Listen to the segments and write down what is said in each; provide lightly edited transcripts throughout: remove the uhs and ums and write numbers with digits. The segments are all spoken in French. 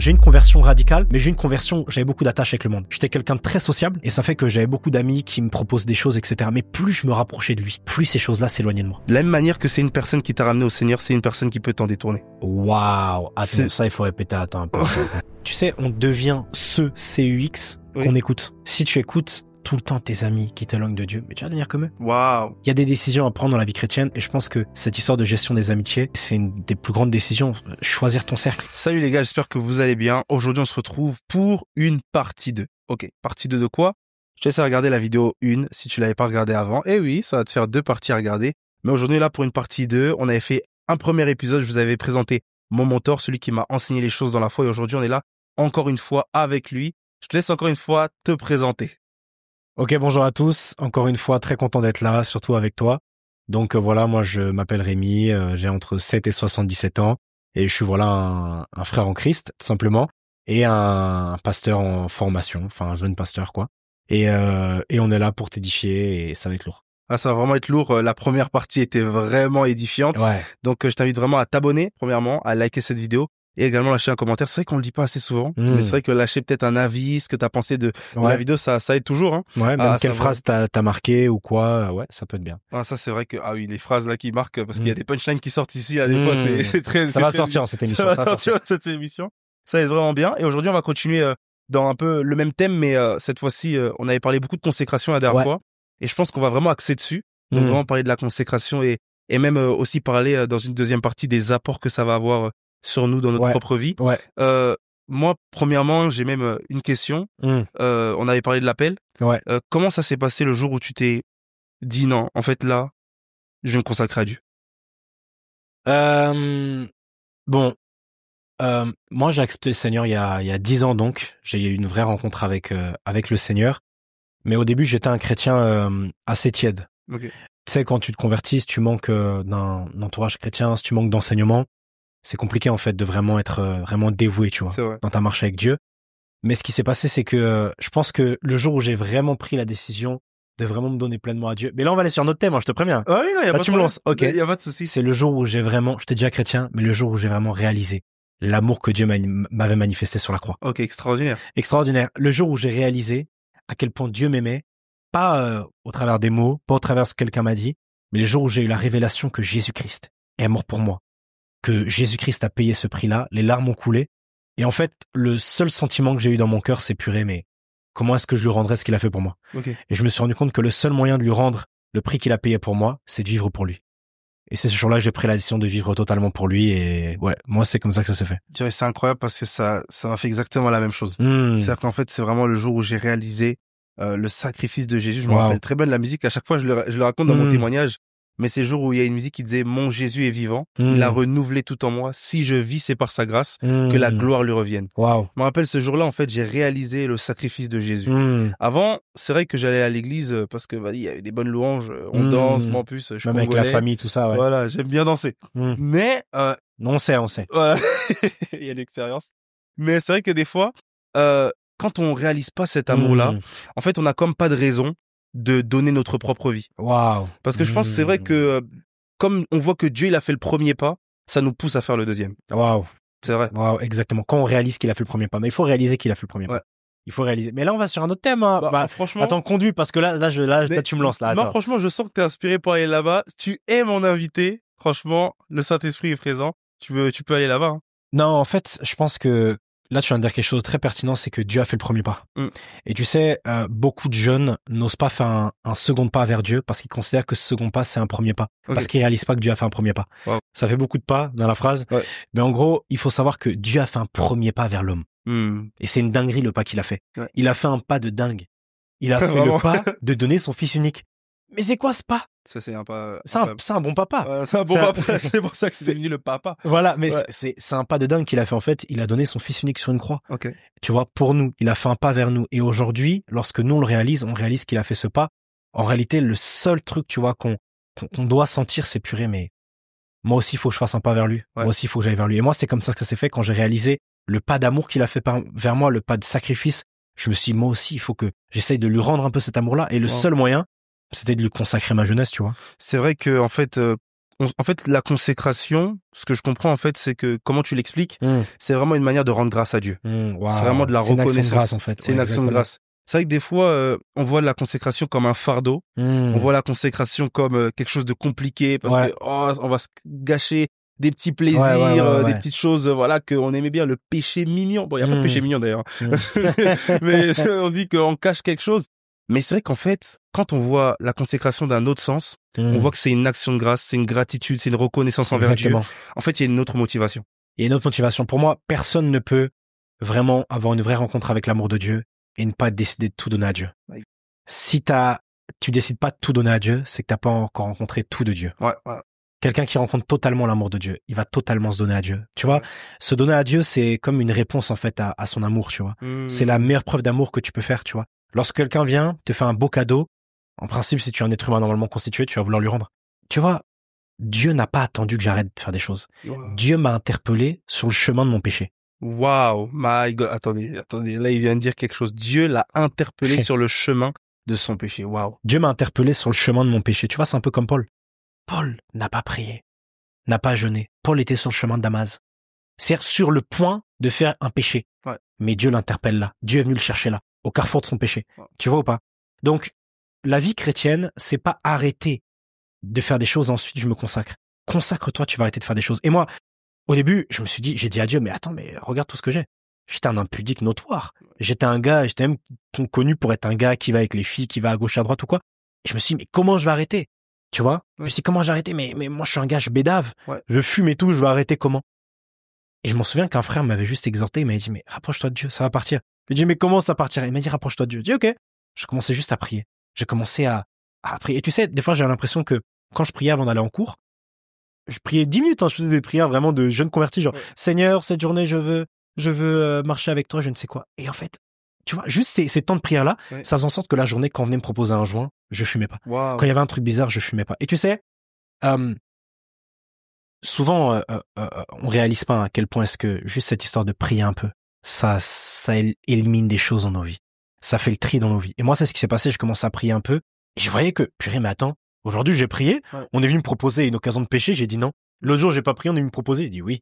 j'ai une conversion radicale, mais j'avais beaucoup d'attaches avec le monde. J'étais quelqu'un de très sociable et ça fait que j'avais beaucoup d'amis qui me proposent des choses, etc. Mais plus je me rapprochais de lui, plus ces choses-là s'éloignaient de moi. De la même manière que c'est une personne qui t'a ramené au Seigneur, c'est une personne qui peut t'en détourner. Waouh. Attends, ça, il faut répéter, attends un peu. Tu sais, on devient ce CUX qu'on écoute. Si tu écoutes tout le temps tes amis qui t'éloignent de Dieu, mais tu vas devenir comme eux. Waouh. Il y a des décisions à prendre dans la vie chrétienne et je pense que cette histoire de gestion des amitiés, c'est une des plus grandes décisions. Choisir ton cercle. Salut les gars, j'espère que vous allez bien. Aujourd'hui, on se retrouve pour une partie 2. Ok, partie 2 de quoi? Je te laisse regarder la vidéo 1 si tu l'avais pas regardée avant. Et oui, ça va te faire 2 parties à regarder. Mais aujourd'hui, là, pour une partie 2, on avait fait un premier épisode. Je vous avais présenté mon mentor, celui qui m'a enseigné les choses dans la foi. Et aujourd'hui, on est là encore une fois avec lui. Je te laisse encore une fois te présenter. Ok, bonjour à tous. Encore une fois, très content d'être là, surtout avec toi. Donc voilà, moi je m'appelle Rémi, j'ai entre 7 et 77 ans et je suis voilà un frère en Christ, tout simplement, et un pasteur en formation, enfin un jeune pasteur quoi. Et on est là pour t'édifier et ça va être lourd. Ah, ça va vraiment être lourd. La première partie était vraiment édifiante. Ouais. Donc je t'invite vraiment à t'abonner, premièrement, à liker cette vidéo. Et également lâcher un commentaire. C'est vrai qu'on le dit pas assez souvent, mais c'est vrai que lâcher peut-être un avis, ce que t'as pensé de la vidéo, ça aide toujours, hein. Ouais, même quelle phrase t'as marqué ou quoi, ouais, ça peut être bien. Ah, ça c'est vrai que, ah oui, les phrases là qui marquent, parce qu'il y a des punchlines qui sortent ici, là, des fois c'est très... Ça va sortir cette émission, ça va sortir cette émission. Ça est vraiment bien. Et aujourd'hui, on va continuer dans un peu le même thème, mais cette fois-ci, on avait parlé beaucoup de consécration la dernière fois. Et je pense qu'on va vraiment axer dessus. Donc vraiment parler de la consécration et même aussi parler dans une deuxième partie des apports que ça va avoir sur nous dans notre propre vie. Ouais. Moi, premièrement, j'ai même une question. On avait parlé de l'appel. Ouais. Comment ça s'est passé le jour où tu t'es dit non, en fait là, je vais me consacrer à Dieu? Moi j'ai accepté le Seigneur il y a 10 ans donc. J'ai eu une vraie rencontre avec le Seigneur. Mais au début, j'étais un chrétien assez tiède. Okay. Tu sais, quand tu te convertis, si tu manques d'un entourage chrétien, si tu manques d'enseignement, c'est compliqué en fait de vraiment être vraiment dévoué, tu vois, dans ta marche avec Dieu. Mais ce qui s'est passé, c'est que je pense que le jour où j'ai vraiment pris la décision de vraiment me donner pleinement à Dieu. Mais là, on va aller sur notre thème, hein, je te préviens. Ah oui, non, y a pas de tu me lances. Ok. Y a pas de souci. C'est le jour où j'ai vraiment, je t'ai déjà chrétien, mais le jour où j'ai vraiment réalisé l'amour que Dieu m'avait manifesté sur la croix. Ok, extraordinaire. Extraordinaire. Le jour où j'ai réalisé à quel point Dieu m'aimait, pas au travers des mots, pas au travers de ce que quelqu'un m'a dit, mais le jour où j'ai eu la révélation que Jésus-Christ est mort pour moi, que Jésus-Christ a payé ce prix-là, les larmes ont coulé. Et en fait, le seul sentiment que j'ai eu dans mon cœur, c'est purée, mais comment est-ce que je lui rendrais ce qu'il a fait pour moi? Et je me suis rendu compte que le seul moyen de lui rendre le prix qu'il a payé pour moi, c'est de vivre pour lui. Et c'est ce jour-là que j'ai pris la décision de vivre totalement pour lui. Et ouais, moi, c'est comme ça que ça s'est fait. Je dirais, c'est incroyable parce que ça m'a fait exactement la même chose. C'est-à-dire qu'en fait, c'est vraiment le jour où j'ai réalisé le sacrifice de Jésus. Je me rappelle très bien de la musique. À chaque fois, je le raconte dans mon témoignage. Mais c'est le jour où il y a une musique qui disait « Mon Jésus est vivant, il a renouvelé tout en moi. Si je vis, c'est par sa grâce que la gloire lui revienne. » Je me rappelle ce jour-là, en fait, j'ai réalisé le sacrifice de Jésus. Avant, c'est vrai que j'allais à l'église parce que il y avait des bonnes louanges, on danse, moi en plus, je suis même avec la famille, tout ça. Ouais. Voilà, j'aime bien danser. Mais on sait. Voilà, il y a l'expérience. Mais c'est vrai que des fois, quand on réalise pas cet amour-là, en fait, on a comme pas de raison de donner notre propre vie. Parce que je pense que c'est vrai que comme on voit que Dieu il a fait le premier pas, ça nous pousse à faire le deuxième. C'est vrai. Exactement. Quand on réalise qu'il a fait le premier pas, mais il faut réaliser qu'il a fait le premier pas. Il faut réaliser. Mais là on va sur un autre thème. Hein. Franchement. Attends, conduis parce que là tu me lances là. Non, franchement, je sens que t'es inspiré pour aller là-bas. Tu es mon invité. Franchement, le Saint-Esprit est présent. Tu peux aller là-bas. Hein. Non, en fait, je pense que là, tu viens de dire quelque chose de très pertinent, c'est que Dieu a fait le premier pas. Et tu sais, beaucoup de jeunes n'osent pas faire un second pas vers Dieu parce qu'ils considèrent que ce second pas, c'est un premier pas. Parce qu'ils réalisent pas que Dieu a fait un premier pas. Ça fait beaucoup de pas dans la phrase. Mais en gros, il faut savoir que Dieu a fait un premier pas vers l'homme. Et c'est une dinguerie le pas qu'il a fait. Il a fait un pas de dingue. Il a fait le pas de donner son fils unique. Mais c'est quoi ce pas? Ça, c'est un pas. C'est un bon papa. C'est un bon papa. C'est pour ça que c'est devenu le papa. Voilà, mais c'est un pas de dingue qu'il a fait en fait. Il a donné son fils unique sur une croix. Tu vois, pour nous, il a fait un pas vers nous. Et aujourd'hui, lorsque nous on réalise qu'il a fait ce pas. En réalité, le seul truc, tu vois, qu'on doit sentir, c'est purée, mais moi aussi, il faut que je fasse un pas vers lui. Moi aussi, il faut que j'aille vers lui. Et moi, c'est comme ça que ça s'est fait quand j'ai réalisé le pas d'amour qu'il a fait vers moi, le pas de sacrifice. Je me suis dit, moi aussi, il faut que j'essaye de lui rendre un peu cet amour-là. Et le seul moyen, c'était de lui consacrer ma jeunesse, tu vois. C'est vrai que, en fait, en fait, la consécration, ce que je comprends, en fait, c'est que, comment tu l'expliques, c'est vraiment une manière de rendre grâce à Dieu. Wow. C'est vraiment de la reconnaissance. C'est une action de grâce, en fait. C'est une action de grâce. C'est vrai que des fois, on voit la consécration comme un fardeau. On voit la consécration comme quelque chose de compliqué parce que, on va se gâcher des petits plaisirs, des petites choses, voilà, qu'on aimait bien, le péché mignon. Bon, il y a pas de péché mignon d'ailleurs. Mais on dit qu'on cache quelque chose. Mais c'est vrai qu'en fait, quand on voit la consécration d'un autre sens, on voit que c'est une action de grâce, c'est une gratitude, c'est une reconnaissance envers Dieu. En fait, il y a une autre motivation. Il y a une autre motivation. Pour moi, personne ne peut vraiment avoir une vraie rencontre avec l'amour de Dieu et ne pas décider de tout donner à Dieu. Ouais. Si tu décides pas de tout donner à Dieu, c'est que t'as pas encore rencontré tout de Dieu. Ouais. Quelqu'un qui rencontre totalement l'amour de Dieu, il va totalement se donner à Dieu. Tu vois, se donner à Dieu, c'est comme une réponse en fait à son amour, tu vois. C'est la meilleure preuve d'amour que tu peux faire, tu vois. Lorsque quelqu'un vient, te fait un beau cadeau, en principe, si tu es un être humain normalement constitué, tu vas vouloir lui rendre. Tu vois, Dieu n'a pas attendu que j'arrête de faire des choses. Dieu m'a interpellé sur le chemin de mon péché. Wow, my God. Attendez, là, il vient de dire quelque chose. Dieu l'a interpellé sur le chemin de son péché. Wow. Dieu m'a interpellé sur le chemin de mon péché. Tu vois, c'est un peu comme Paul. Paul n'a pas prié, n'a pas jeûné. Paul était sur le chemin de Damas. C'est sur le point de faire un péché. Ouais. Mais Dieu l'interpelle là. Dieu est venu le chercher là, au carrefour de son péché. Ouais. Tu vois ou pas? Donc, la vie chrétienne, c'est pas arrêter de faire des choses, ensuite je me consacre. Consacre-toi, tu vas arrêter de faire des choses. Et moi, au début, je me suis dit, j'ai dit à Dieu, mais attends, mais regarde tout ce que j'ai. J'étais un impudique notoire. J'étais même connu pour être un gars qui va avec les filles, qui va à gauche, à droite ou quoi. Et je me suis dit, mais comment je vais arrêter? Tu vois? Je me suis dit, comment j'ai arrêté? Mais moi, je suis un gars, je bédave. Ouais. Je fume et tout, je vais arrêter comment? Et je m'en souviens qu'un frère m'avait juste exhorté, il m'a dit, mais rapproche-toi de Dieu, ça va partir. Je lui ai dit, mais comment ça partira? Il m'a dit, rapproche-toi de Dieu. J'ai dit, ok. Je commençais juste à prier. J'ai commencé à prier. Et tu sais, des fois, j'ai l'impression que quand je priais avant d'aller en cours, je priais 10 minutes, je faisais des prières vraiment de jeune converti, genre, Seigneur, cette journée, je veux marcher avec toi, je ne sais quoi. Et en fait, tu vois, juste ces temps de prière-là, ça faisait en sorte que la journée, quand on venait me proposer un joint, je fumais pas. Wow. Quand il y avait un truc bizarre, je fumais pas. Et tu sais, souvent, on réalise pas à quel point est-ce que juste cette histoire de prier un peu, ça élimine des choses dans nos vies. Ça fait le tri dans nos vies. Et moi, c'est ce qui s'est passé, je commençais à prier un peu, et je voyais que, purée, mais attends, aujourd'hui, j'ai prié, on est venu me proposer une occasion de péché, j'ai dit non. L'autre jour, j'ai pas prié, on est venu me proposer, j'ai dit oui.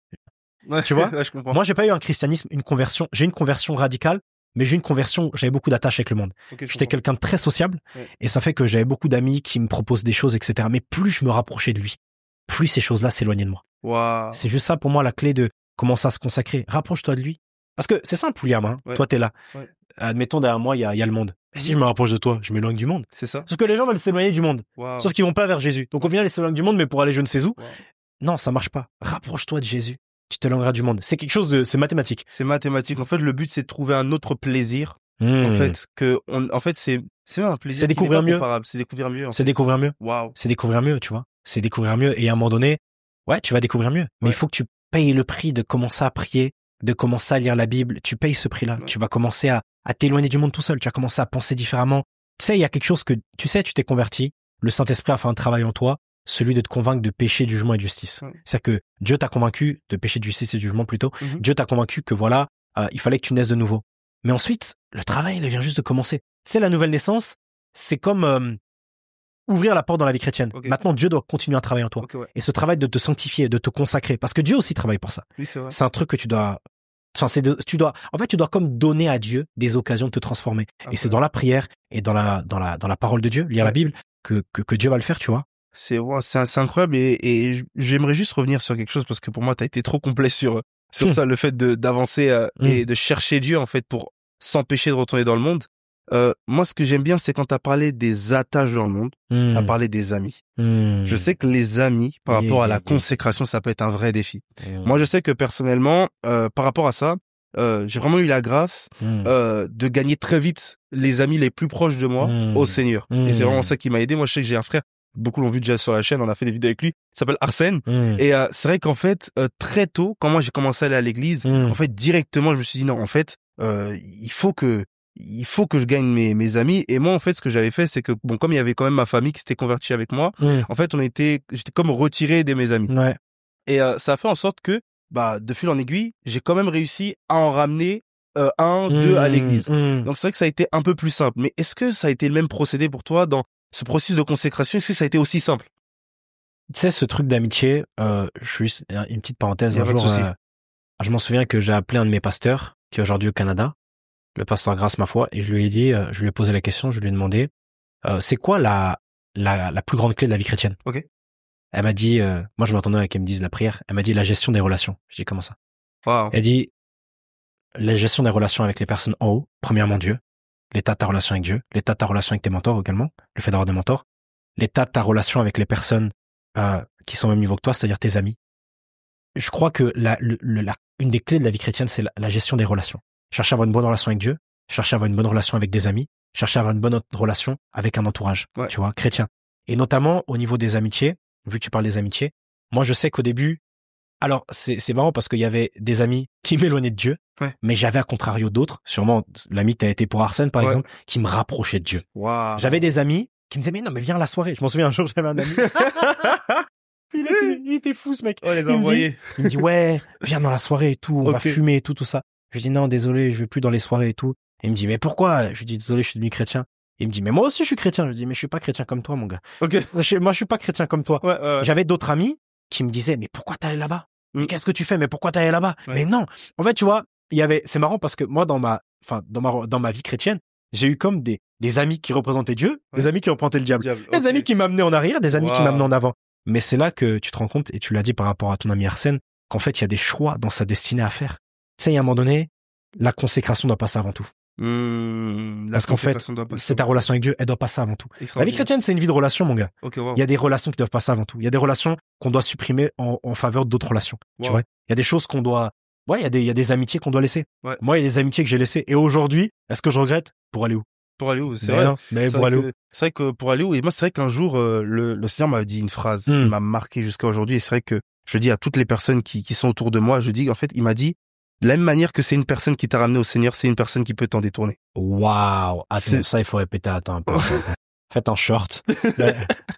Ouais, tu vois? Je comprends. Moi, j'ai pas eu un christianisme, une conversion, j'ai une conversion radicale, mais j'avais beaucoup d'attaches avec le monde. Okay, j'étais quelqu'un de très sociable, et ça fait que j'avais beaucoup d'amis qui me proposent des choses, etc. Mais plus je me rapprochais de lui, plus ces choses-là s'éloignaient de moi. Wow. C'est juste ça, pour moi, la clé de commencer à se consacrer. Rapproche-toi de lui. Parce que c'est simple, William, hein. Toi, t'es là. Ouais. Admettons, derrière moi, il y a le monde. Et si je me rapproche de toi, je m'éloigne du monde. C'est ça. Sauf que les gens veulent s'éloigner du monde. Wow. Sauf qu'ils vont pas vers Jésus. Donc, au final, ils s'éloignent du monde, mais pour aller je ne sais où. Wow. Non, ça marche pas. Rapproche-toi de Jésus. Tu t'éloigneras du monde. C'est quelque chose c'est mathématique. C'est mathématique. En fait, le but, c'est de trouver un autre plaisir. En fait, c'est un plaisir. C'est découvrir mieux. C'est découvrir mieux. C'est découvrir mieux. Waouh. C'est découvrir mieux, tu vois. C'est découvrir mieux. Et à un moment donné, tu vas découvrir mieux. Mais il faut que tu payes le prix de commencer à prier, de commencer à lire la Bible. Tu payes ce prix-là. Ouais. Tu vas commencer à t'éloigner du monde tout seul. Tu vas commencer à penser différemment. Tu sais, il y a quelque chose que, tu t'es converti. Le Saint-Esprit a fait un travail en toi, celui de te convaincre de péché, de jugement et de justice. Ouais. C'est-à-dire que Dieu t'a convaincu de péché, de justice et de jugement plutôt. Dieu t'a convaincu que il fallait que tu naisses de nouveau. Mais ensuite, le travail, il vient juste de commencer. C'est la nouvelle naissance. C'est comme ouvrir la porte dans la vie chrétienne. Okay. Maintenant, Dieu doit continuer à travailler en toi. Okay, et ce travail de te sanctifier, de te consacrer, parce que Dieu aussi travaille pour ça. Oui, c'est vrai. C'est un truc que tu dois comme donner à Dieu des occasions de te transformer. Okay. Et c'est dans la prière et dans la parole de Dieu, lire la Bible, que Dieu va le faire, tu vois. C'est incroyable et j'aimerais juste revenir sur quelque chose parce que pour moi, t'as été trop complet sur ça, le fait d'avancer et de chercher Dieu, en fait, pour s'empêcher de retourner dans le monde. Moi, ce que j'aime bien, c'est quand t'as parlé des attaches dans le monde, t'as parlé des amis. Je sais que les amis, par rapport à la consécration, ça peut être un vrai défi. Moi, je sais que personnellement, par rapport à ça, j'ai vraiment eu la grâce de gagner très vite les amis les plus proches de moi au Seigneur. Et c'est vraiment ça qui m'a aidé. Moi, je sais que j'ai un frère, beaucoup l'ont vu déjà sur la chaîne, on a fait des vidéos avec lui, il s'appelle Arsène. Et c'est vrai qu'en fait, très tôt, quand moi j'ai commencé à aller à l'église, en fait, directement, je me suis dit non, en fait, il faut que je gagne mes amis. Et moi, en fait, ce que j'avais fait, c'est que, bon, comme il y avait quand même ma famille qui s'était convertie avec moi, en fait, j'étais comme retiré de mes amis. Ouais. Et ça a fait en sorte que, de fil en aiguille, j'ai quand même réussi à en ramener deux à l'église. Donc c'est vrai que ça a été un peu plus simple. Mais est-ce que ça a été le même procédé pour toi dans ce processus de consécration? Est-ce que ça a été aussi simple? Tu sais, ce truc d'amitié, juste une petite parenthèse. Un jour, je m'en souviens que j'ai appelé un de mes pasteurs, qui est aujourd'hui au Canada, le pasteur Grâce ma foi, et je lui ai dit, je lui ai posé la question, je lui ai demandé, c'est quoi la plus grande clé de la vie chrétienne? Ok. Elle m'a dit, moi je m'attendais à qu'elle me dise la prière. Elle m'a dit la gestion des relations. Je dis comment ça? Wow. Elle dit la gestion des relations avec les personnes en haut. Premièrement Dieu, l'état de ta relation avec Dieu, l'état de ta relation avec tes mentors également, le fait d'avoir des mentors, l'état de ta relation avec les personnes qui sont au même niveau que toi, c'est-à-dire tes amis. Je crois que une des clés de la vie chrétienne, c'est la gestion des relations. Chercher à avoir une bonne relation avec Dieu, chercher à avoir une bonne relation avec des amis, chercher à avoir une bonne relation avec un entourage, tu vois, chrétien. Et notamment au niveau des amitiés, vu que tu parles des amitiés, moi je sais qu'au début, alors c'est marrant parce qu'il y avait des amis qui m'éloignaient de Dieu, mais j'avais à contrario d'autres, sûrement l'ami que t'as été pour Arsène par exemple, qui me rapprochait de Dieu. Wow. J'avais des amis qui me disaient mais non mais viens à la soirée. Je m'en souviens un jour j'avais un ami. il était fou ce mec. Oh les envoyés. Il me dit ouais viens dans la soirée et tout, on va fumer et tout ça. Je dis non désolé je vais plus dans les soirées et tout. Et il me dit mais pourquoi? Je lui dis désolé je suis devenu chrétien. Il me dit mais moi aussi je suis chrétien. Je lui dis mais je suis pas chrétien comme toi mon gars. Okay. Moi je suis pas chrétien comme toi. Ouais. J'avais d'autres amis qui me disaient mais pourquoi t'es allé là-bas? Mais qu'est-ce que tu fais? Mais pourquoi t'es allé là-bas? Mais non. En fait tu vois c'est marrant parce que moi dans ma vie chrétienne j'ai eu comme des amis qui représentaient Dieu, des amis qui représentaient le diable. Des amis qui m'amenaient en arrière, des amis qui m'amenaient en avant. Mais c'est là que tu te rends compte, et tu l'as dit par rapport à ton ami Arsène, qu'en fait, il y a des choix dans sa destinée à faire. Tu sais, il y a un moment donné, la consécration doit passer avant tout. Parce qu'en fait, c'est ta relation avec Dieu, elle doit passer avant tout. La vie chrétienne, c'est une vie de relation, mon gars. Il y a des relations qui doivent passer avant tout. Il y a des relations qu'on doit supprimer en faveur d'autres relations. Tu vois? Il y a des choses qu'on doit, il y a des amitiés qu'on doit laisser. Moi, il y a des amitiés que j'ai laissées. Et aujourd'hui, est-ce que je regrette? Pour aller où? Pour aller où? C'est vrai. Mais pour aller où? C'est vrai que pour aller où? Et moi, c'est vrai qu'un jour, le Seigneur m'a dit une phrase qui m'a marqué jusqu'à aujourd'hui. Et c'est vrai que je dis à toutes les personnes qui sont autour de moi, je dis, en fait, il m'a dit, de la même manière que c'est une personne qui t'a ramené au Seigneur, c'est une personne qui peut t'en détourner. Waouh! Attends, ça, il faut répéter, attends un peu. Faites en short.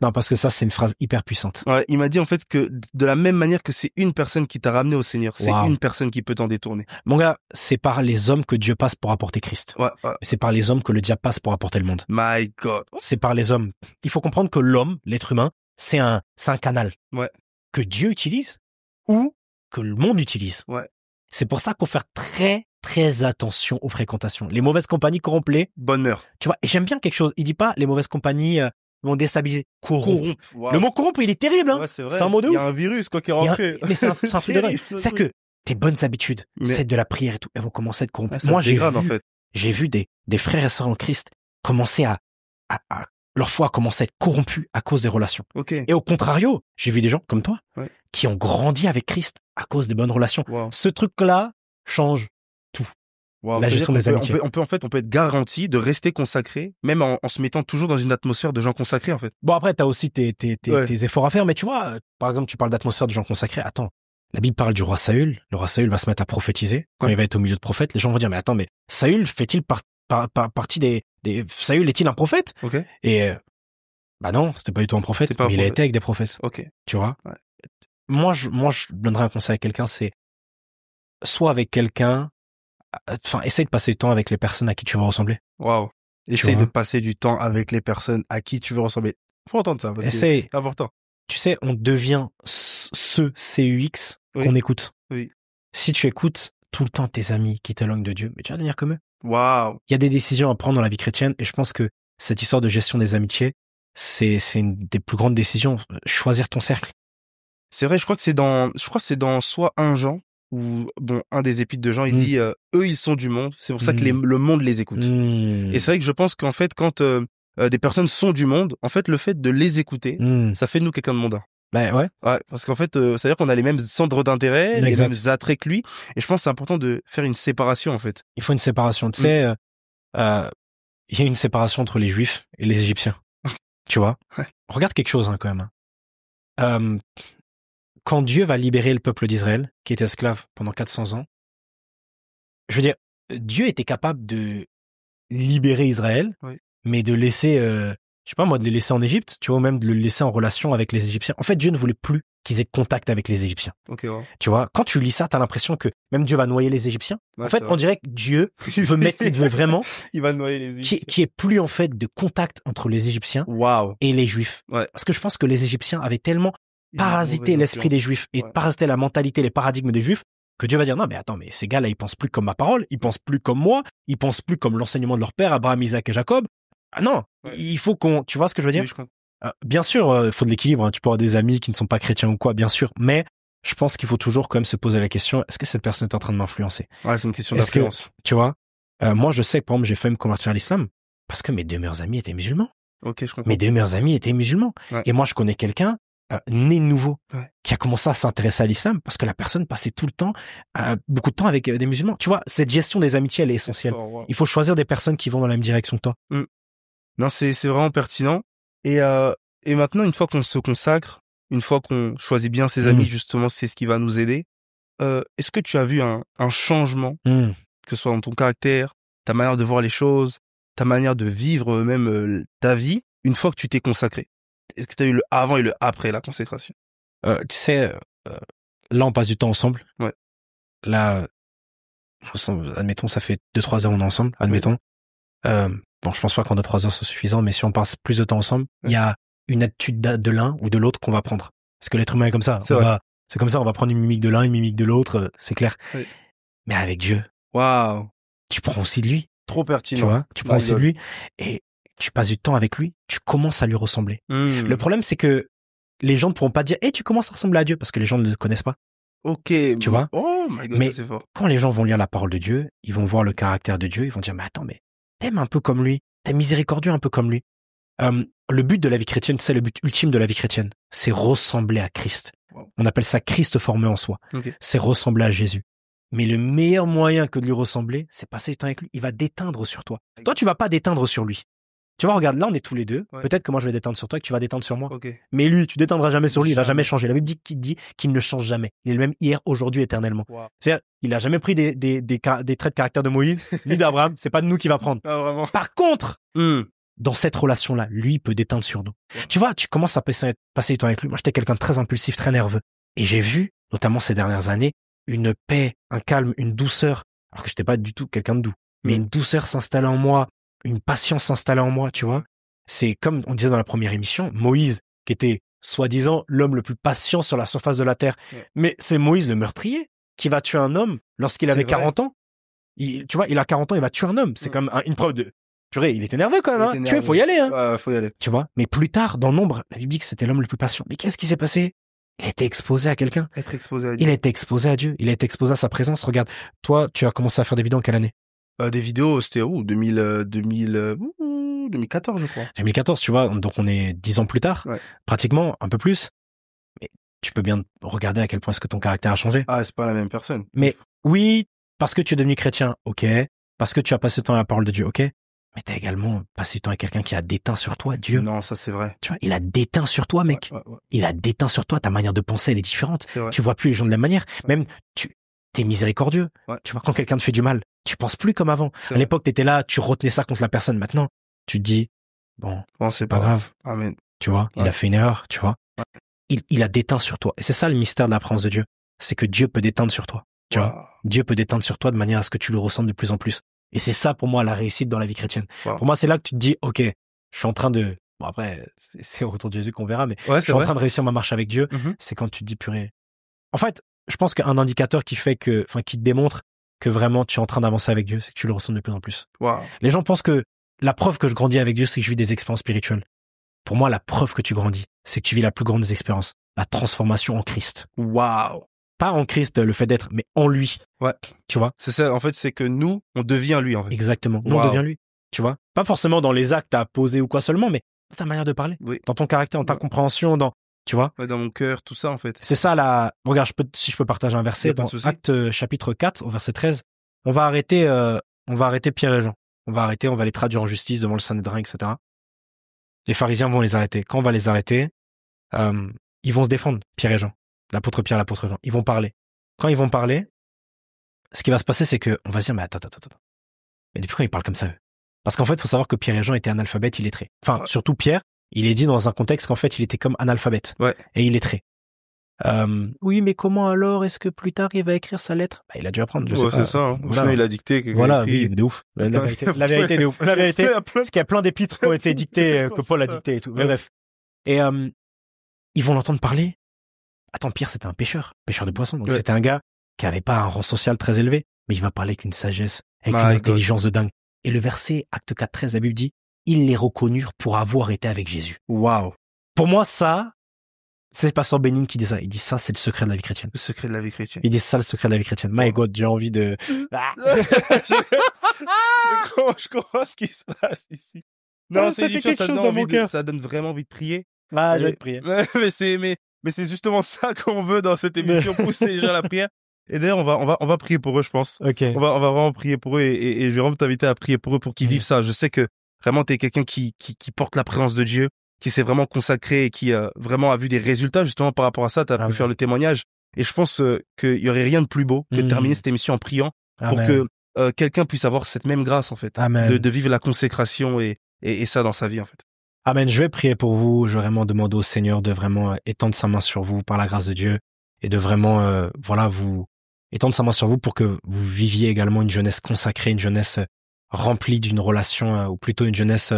Non, parce que ça, c'est une phrase hyper puissante. Ouais, il m'a dit en fait que de la même manière que c'est une personne qui t'a ramené au Seigneur, c'est une personne qui peut t'en détourner. Mon gars, c'est par les hommes que Dieu passe pour apporter Christ. C'est par les hommes que le diable passe pour apporter le monde. My God. C'est par les hommes. Il faut comprendre que l'homme, l'être humain, c'est un canal. Que Dieu utilise ou que le monde utilise. C'est pour ça qu'il faut faire très, très attention aux fréquentations. Les mauvaises compagnies corrompent les bonheur. Tu vois, et j'aime bien quelque chose. Il dit pas les mauvaises compagnies vont déstabiliser. Corrompre. Wow. Le mot corrompre, il est terrible, hein. C'est vrai. C'est un mot de ouf. Il y a un virus, quoi, qui est rentré. Mais c'est un truc de dingue. C'est que tes bonnes habitudes, c'est de la prière et tout, elles vont commencer à être corrompues. Moi, j'ai vu des frères et sœurs en Christ commencer à leur foi a commencé à être corrompue à cause des relations. Et au contrario, j'ai vu des gens comme toi qui ont grandi avec Christ à cause des bonnes relations. Ce truc-là change tout. La gestion des amitiés. On peut être garanti de rester consacré, même en se mettant toujours dans une atmosphère de gens consacrés, en fait. Bon, après, t'as aussi tes efforts à faire, mais tu vois, par exemple, tu parles d'atmosphère de gens consacrés. Attends, la Bible parle du roi Saül. Le roi Saül va se mettre à prophétiser. Quand il va être au milieu de prophètes, les gens vont dire, mais attends, mais Saül fait-il partie des Saül est-il un prophète? Et, bah non, c'était pas du tout un prophète, mais il a été avec des prophètes. Tu vois? Moi, je donnerais un conseil à quelqu'un, c'est, soit avec quelqu'un, essaye de passer du temps avec les personnes à qui tu veux ressembler. Essaye de passer du temps avec les personnes à qui tu veux ressembler. Faut entendre ça, parce que c'est important. Tu sais, on devient ce CUX qu'on écoute. Si tu écoutes tout le temps tes amis qui t'éloignent de Dieu, mais tu vas devenir comme eux. Il y a des décisions à prendre dans la vie chrétienne, et je pense que cette histoire de gestion des amitiés, c'est une des plus grandes décisions. Choisir ton cercle. C'est vrai, je crois que c'est dans soit 1 Jean, ou bon, un des épîtres de Jean, il dit eux ils sont du monde, c'est pour ça que le monde les écoute. Et c'est vrai que je pense qu'en fait quand des personnes sont du monde, en fait le fait de les écouter, ça fait de nous quelqu'un de mondain. Parce qu'en fait ça veut dire qu'on a les mêmes centres d'intérêt, les mêmes attraits que lui, et je pense que c'est important de faire une séparation en fait. Il faut une séparation, tu sais, il y a une séparation entre les Juifs et les Égyptiens. Tu vois? Regarde quelque chose quand même. Quand Dieu va libérer le peuple d'Israël, qui était esclave pendant 400 ans, je veux dire, Dieu était capable de libérer Israël, mais de laisser, je sais pas moi, de les laisser en Égypte, tu vois, ou même de le laisser en relation avec les Égyptiens. En fait, Dieu ne voulait plus qu'ils aient contact avec les Égyptiens. Tu vois, quand tu lis ça, t'as l'impression que même Dieu va noyer les Égyptiens. En fait, on dirait que Dieu veut vraiment, il va noyer les Égyptiens. Qui est plus en fait de contact entre les Égyptiens et les Juifs. Parce que je pense que les Égyptiens avaient tellement parasiter l'esprit des Juifs et parasiter la mentalité, les paradigmes des Juifs, que Dieu va dire non mais attends, mais ces gars-là ils pensent plus comme ma parole, ils pensent plus comme moi, ils pensent plus comme l'enseignement de leur père Abraham, Isaac et Jacob. Ah non, il faut tu vois ce que je veux dire? Bien sûr, il faut de l'équilibre, hein. Tu peux avoir des amis qui ne sont pas chrétiens ou quoi, bien sûr, mais je pense qu'il faut toujours quand même se poser la question, est-ce que cette personne est en train de m'influencer? Ouais, c'est une question d'influence. Tu vois, moi je sais que par exemple j'ai failli me convertir à l'islam parce que mes 2 meilleurs amis étaient musulmans. Ok, je comprends. Mes 2 meilleurs amis étaient musulmans. Ouais. Et moi je connais quelqu'un né nouveau qui a commencé à s'intéresser à l'islam parce que la personne passait tout le temps, beaucoup de temps avec des musulmans. Tu vois, cette gestion des amitiés elle est essentielle. Il faut choisir des personnes qui vont dans la même direction que toi. Non, c'est vraiment pertinent. Et maintenant, une fois qu'on se consacre, une fois qu'on choisit bien ses amis, justement, c'est ce qui va nous aider. Est-ce que tu as vu un changement, que ce soit dans ton caractère, ta manière de voir les choses, ta manière de vivre même ta vie, une fois que tu t'es consacré? Est-ce que tu as eu le avant et le après la consécration? Tu sais, là on passe du temps ensemble. Ouais. Là, admettons, ça fait 2-3 heures on est ensemble, admettons. Bon, je pense pas qu'en 2-3 heures c'est suffisant, mais si on passe plus de temps ensemble, il y a une attitude de l'un ou de l'autre qu'on va prendre. Parce que l'être humain est comme ça. C'est comme ça, on va prendre une mimique de l'un, une mimique de l'autre, c'est clair. Oui. Mais avec Dieu. Waouh. Tu prends aussi de lui. Trop pertinent. Tu vois, tu prends aussi de lui et tu passes du temps avec lui, tu commences à lui ressembler. Le problème, c'est que les gens ne pourront pas dire, tu commences à ressembler à Dieu parce que les gens ne le connaissent pas. Ok. Tu vois? Oh my God, mais c'est fort. Quand les gens vont lire la parole de Dieu, ils vont voir le caractère de Dieu, ils vont dire, mais attends, mais t'aimes un peu comme lui, t'es miséricordieux un peu comme lui. Le but de la vie chrétienne, c'est le but ultime de la vie chrétienne, c'est ressembler à Christ. Wow. On appelle ça Christ formé en soi. Okay. C'est ressembler à Jésus. Mais le meilleur moyen que de lui ressembler, c'est passer du temps avec lui. Il va déteindre sur toi. Okay. Toi, tu vas pas déteindre sur lui. Tu vois, regarde, là, on est tous les deux. Ouais. Peut-être que moi, je vais déteindre sur toi et que tu vas déteindre sur moi. Okay. Mais lui, tu déteindras jamais sur lui. Il va jamais changer. La Bible dit qu'il ne change jamais. Il est le même hier, aujourd'hui, éternellement. Wow. C'est-à-dire, il a jamais pris des traits de caractère de Moïse, ni d'Abraham. C'est pas de nous qu'il va prendre. Ah, vraiment. Par contre, dans cette relation-là, lui, il peut déteindre sur nous. Ouais. Tu vois, tu commences à passer du temps avec lui. Moi, j'étais quelqu'un de très impulsif, très nerveux. Et j'ai vu, notamment ces dernières années, une paix, un calme, une douceur. Alors que j'étais pas du tout quelqu'un de doux. Mais une douceur s'installer en moi, une patience s'installer en moi, tu vois. C'est comme on disait dans la première émission, Moïse, qui était soi-disant l'homme le plus patient sur la surface de la terre. Ouais. Mais c'est Moïse le meurtrier qui va tuer un homme lorsqu'il avait 40 ans. Tu vois, il a 40 ans, il va tuer un homme. C'est comme une preuve de... Purée, il était nerveux quand même, hein. Tu vois, faut y aller, hein. Ouais, faut y aller. Tu vois. Mais plus tard, dans Nombre, la Bible dit que c'était l'homme le plus patient. Mais qu'est-ce qui s'est passé? Il a été exposé à quelqu'un. Être exposé à Dieu. Il a été exposé à Dieu. Il a été exposé à sa présence. Regarde, toi, tu as commencé à faire des vidéos en quelle année? Des vidéos, c'était 2014, je crois. 2014, tu vois. Donc on est 10 ans plus tard, pratiquement, un peu plus. Mais tu peux bien regarder à quel point est-ce que ton caractère a changé. Ah, c'est pas la même personne. Mais oui, parce que tu es devenu chrétien, ok. Parce que tu as passé du temps à la parole de Dieu, ok. Mais t'as également passé du temps avec quelqu'un qui a déteint sur toi, Dieu. Non, ça c'est vrai. Tu vois, il a déteint sur toi, mec. Ouais. Il a déteint sur toi, ta manière de penser, elle est différente. Tu vois plus les gens de la même manière. Ouais. Même, t'es miséricordieux. Ouais. Tu vois, quand quelqu'un te fait du mal, tu penses plus comme avant. À l'époque, t'étais là, tu retenais ça contre la personne. Maintenant, tu te dis, bon, c'est pas grave. Amen. Tu vois, il a fait une erreur, tu vois. Ouais. Il a déteint sur toi. Et c'est ça le mystère de la présence de Dieu. C'est que Dieu peut déteindre sur toi. Tu vois, Dieu peut déteindre sur toi de manière à ce que tu le ressembles de plus en plus. Et c'est ça, pour moi, la réussite dans la vie chrétienne. Wow. Pour moi, c'est là que tu te dis, ok, je suis en train de... Bon, après, c'est au retour de Jésus qu'on verra, mais je suis en train de réussir ma marche avec Dieu. C'est quand tu te dis, purée. En fait, je pense qu'un indicateur qui fait que... Enfin, qui te démontre que vraiment tu es en train d'avancer avec Dieu, c'est que tu le ressens de plus en plus. Wow. Les gens pensent que la preuve que je grandis avec Dieu, c'est que je vis des expériences spirituelles. Pour moi, la preuve que tu grandis, c'est que tu vis la plus grande des expériences. La transformation en Christ. Waouh. Pas en Christ, le fait d'être, mais en lui. Ouais. Tu vois? C'est ça, en fait, c'est que nous, on devient lui, en fait. Exactement. Nous, on devient lui. Tu vois? Pas forcément dans les actes à poser ou quoi seulement, mais dans ta manière de parler. Oui. Dans ton caractère, dans ta compréhension, tu vois? Ouais, dans mon cœur, tout ça, en fait. C'est ça, regarde, si je peux partager un verset, dans Actes chapitre 4, au verset 13, on va arrêter Pierre et Jean. On va les traduire en justice devant le Sanhédrin, etc. Les pharisiens vont les arrêter. Quand on va les arrêter, ils vont se défendre, Pierre et Jean. L'apôtre Pierre, l'apôtre Jean. Ils vont parler. Quand ils vont parler, ce qui va se passer, c'est que on va se dire, mais attends. Mais depuis quand ils parlent comme ça, eux? Parce qu'en fait, il faut savoir que Pierre et Jean étaient analphabètes, illettrés. Enfin, surtout Pierre, il est dit dans un contexte qu'en fait, il était comme analphabète. Ouais. Et illettré. Oui, mais comment alors est-ce que plus tard il va écrire sa lettre? Bah, il a dû apprendre, je sais pas. C'est ça, hein. Voilà. Il a dicté. Voilà, oui, de ouf. La vérité de ouf. La vérité, parce qu'il y a plein d'épîtres qui ont été dictés, que Paul a dicté et tout. Mais bref. Et, ils vont l'entendre parler. Attends, Pierre, c'était un pêcheur de poissons. Donc c'était un gars qui avait pas un rang social très élevé, mais il va parler avec une sagesse, avec une intelligence de dingue. Et le verset, acte 4, 13, la Bible dit, ils les reconnurent pour avoir été avec Jésus. Waouh. Pour moi, ça, c'est Pasteur Bénin qui dit ça. Il dit ça, c'est le secret de la vie chrétienne. Le secret de la vie chrétienne. Il dit ça, le secret de la vie chrétienne. My God, j'ai envie de... Je comprends ce qui se passe ici. Non, ça fait quelque chose dans mon cœur. Ça donne vraiment envie de prier. Ah, je vais te prier. Mais c'est justement ça qu'on veut dans cette émission, pousser les gens à la prière. Et d'ailleurs, on va prier pour eux, je pense. Ok. On va vraiment prier pour eux et je vais vraiment t'inviter à prier pour eux pour qu'ils vivent ça. Je sais que vraiment t'es quelqu'un qui porte la présence de Dieu, qui s'est vraiment consacré et qui vraiment a vu des résultats justement par rapport à ça. T'as pu faire le témoignage. Et je pense qu'il y aurait rien de plus beau que de terminer cette émission en priant pour que quelqu'un puisse avoir cette même grâce en fait, de vivre la consécration et ça dans sa vie en fait. Amen. Je vais prier pour vous. Je vais vraiment demander au Seigneur de vraiment étendre sa main sur vous par la grâce de Dieu et de vraiment vous étendre sa main sur vous pour que vous viviez également une jeunesse consacrée, une jeunesse remplie d'une relation ou plutôt une jeunesse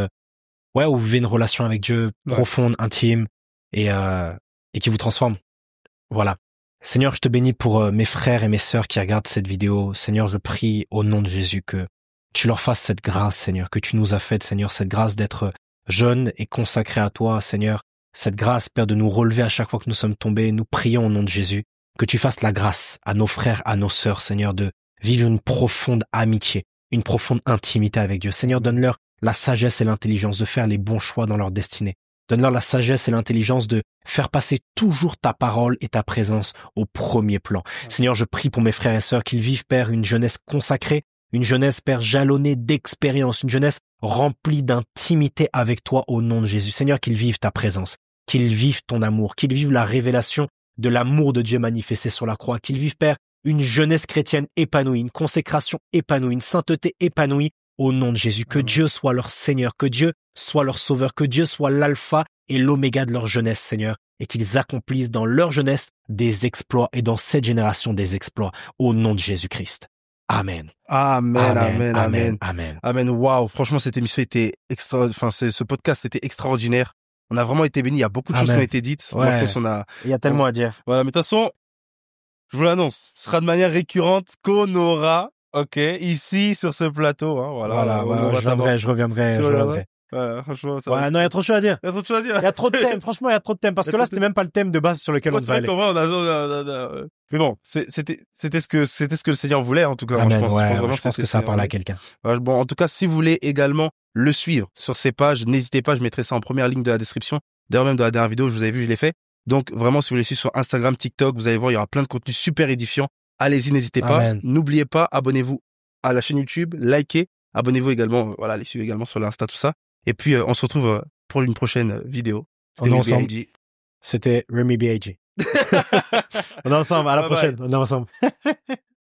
où vous vivez une relation avec Dieu profonde, intime et qui vous transforme. Voilà. Seigneur, je te bénis pour mes frères et mes sœurs qui regardent cette vidéo. Seigneur, je prie au nom de Jésus que tu leur fasses cette grâce, Seigneur, que tu nous as faite, Seigneur, cette grâce d'être jeunes et consacrés à toi, Seigneur. Cette grâce, Père, de nous relever à chaque fois que nous sommes tombés. Nous prions au nom de Jésus que tu fasses la grâce à nos frères, à nos sœurs, Seigneur, de vivre une profonde amitié, une profonde intimité avec Dieu. Seigneur, donne-leur la sagesse et l'intelligence de faire les bons choix dans leur destinée. Donne-leur la sagesse et l'intelligence de faire passer toujours ta parole et ta présence au premier plan. Seigneur, je prie pour mes frères et sœurs qu'ils vivent, Père, une jeunesse consacrée, une jeunesse, Père, jalonnée d'expérience, une jeunesse remplie d'intimité avec toi au nom de Jésus. Seigneur, qu'ils vivent ta présence, qu'ils vivent ton amour, qu'ils vivent la révélation de l'amour de Dieu manifesté sur la croix, qu'ils vivent, Père, une jeunesse chrétienne épanouie, une consécration épanouie, une sainteté épanouie au nom de Jésus. Que Dieu soit leur Seigneur, que Dieu soit leur Sauveur, que Dieu soit l'alpha et l'oméga de leur jeunesse, Seigneur, et qu'ils accomplissent dans leur jeunesse des exploits et dans cette génération des exploits au nom de Jésus-Christ. Amen. Amen, amen, amen. Amen. Amen. Waouh, franchement, cette émission était ce podcast était extraordinaire. On a vraiment été bénis. Il y a beaucoup de choses qui ont été dites. Ouais. Il y a tellement à dire. Voilà, mais de toute façon, je vous l'annonce, ce sera de manière récurrente qu'on aura, ici, sur ce plateau, hein, voilà. Je reviendrai. Voilà, franchement, ça non, il y a trop de choses à dire. Il y a trop de choses à dire. Il y a trop de thèmes. Franchement, il y a trop de thèmes. Parce que là, c'était même pas le thème de base sur lequel on devait aller. Mais bon, c'était ce que le Seigneur voulait, en tout cas. Amen, je pense que ça a parlé à quelqu'un. Bon, en tout cas, si vous voulez également le suivre sur ses pages, n'hésitez pas, je mettrai ça en première ligne de la description. D'ailleurs, même dans la dernière vidéo, je vous avais vu, je l'ai fait. Donc, vraiment, si vous voulez suivre sur Instagram, TikTok, vous allez voir, il y aura plein de contenus super édifiants. Allez-y, n'hésitez pas. Amen. N'oubliez pas, abonnez-vous à la chaîne YouTube, likez, abonnez-vous également, voilà, les suivez également sur l'Insta, tout ça. Et puis, on se retrouve pour une prochaine vidéo. On est ensemble. C'était Remy B.I.G. On est ensemble. À la prochaine. On est ensemble.